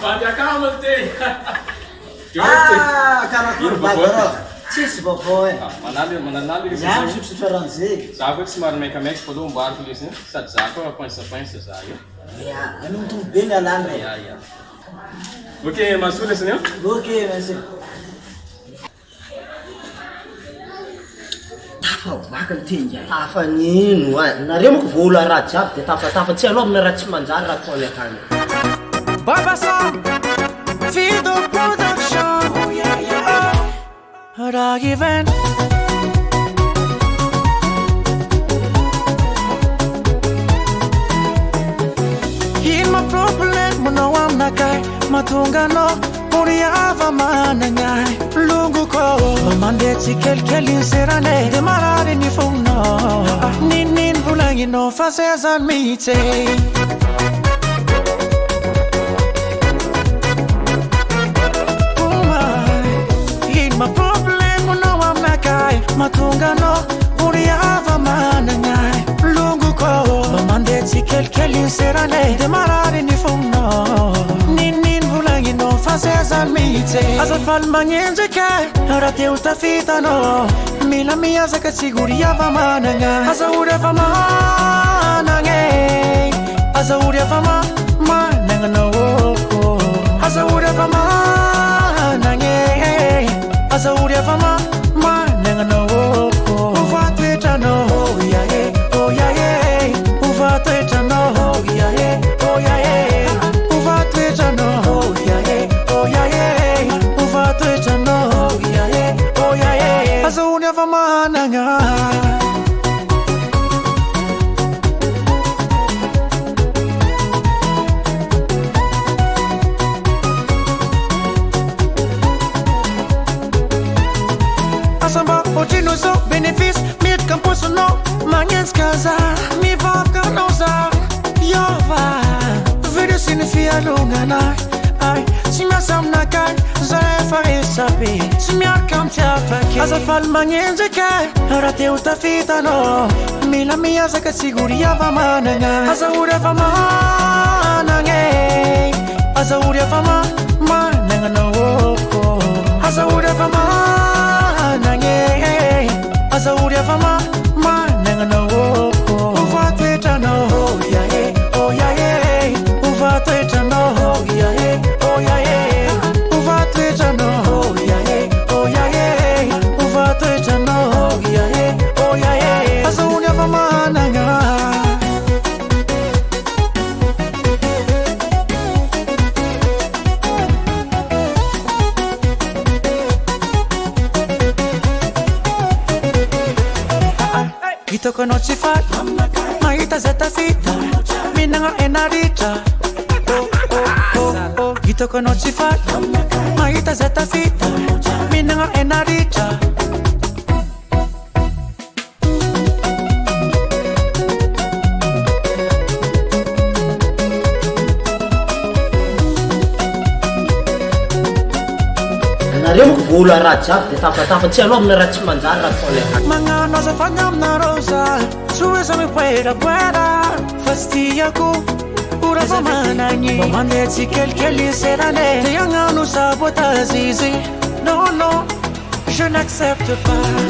Bandy akamo ty. Karakory bagara. Tsisy vaovao e. Mananaly izy. Za misotrotra raha zay. Za koa tsy somary maikamaika fa aloha mboariko izy sady za koa pince za io. Ya, anao mitombo be ny alana e. Ya. Okey, masolo izy io? Okey, merci. Tafa ny tenga. Tafa nino a? Nareo moko vola raha jiaby dia tafa tsy aloha amin'ny raha tsy manjary raha toa akany. Baba Sam, Fido Production. Oh yeah. Rag event. In my problem, no I'm not guy. Matunga no, Muriava mananyai. Lungu ko, Mande chikel serane. De marare ni funo. Nin bulangi no fases and meete. My problem, no I'm not guy. Matunga no, Uriava mananyai. Lungu ko, Mande chikel serane. De marare ni funo. Nin bulangi no fases and meete. As a fan manyenjeka, Rateu tafita no. Mila mia zaka siguriava mananyai. As a Uriava mananyai. As a Uriava mananyai. As a Uriava mananyai. As a would have a man, no, over Twitter, no, oh yeah, over Twitter, no, oh yeah, over Twitter, no, oh yeah, over Twitter, no, oh yeah, as a would have a man, Samba Otino so benefits Mid campus no Mangens casa Mi vavka noza Yova Video sinifia lunga na Ai Simia samna kai Zare fare sabi Simia kam tia fake Asa fal mangenze kai Rate utafita no Mila mia zaka siguria va mananga Asa ure va mananga Asa ure va mananga no Asa ure va mananga As a would have a man, no, over Twitter, no, oh yeah, over Twitter, no, oh yeah, over Twitter, no, oh yeah, over Twitter, no, oh yeah, as a would have a man, Ito ko no chifat, maita zeta fita, minanga enarita. Ito ko no chifat, maita zeta fita, minanga enarita. Nareo moko vola raha jiaby dia tafa tsy aloha amin'ny raha tsy manjary raha toa akany. Mangano sa fanyamna rosa, suesa mi pueda fastiaku. Ura va manani, mande chikel serane. Te yanganu sabotazizi. Non, je n'accepte pas.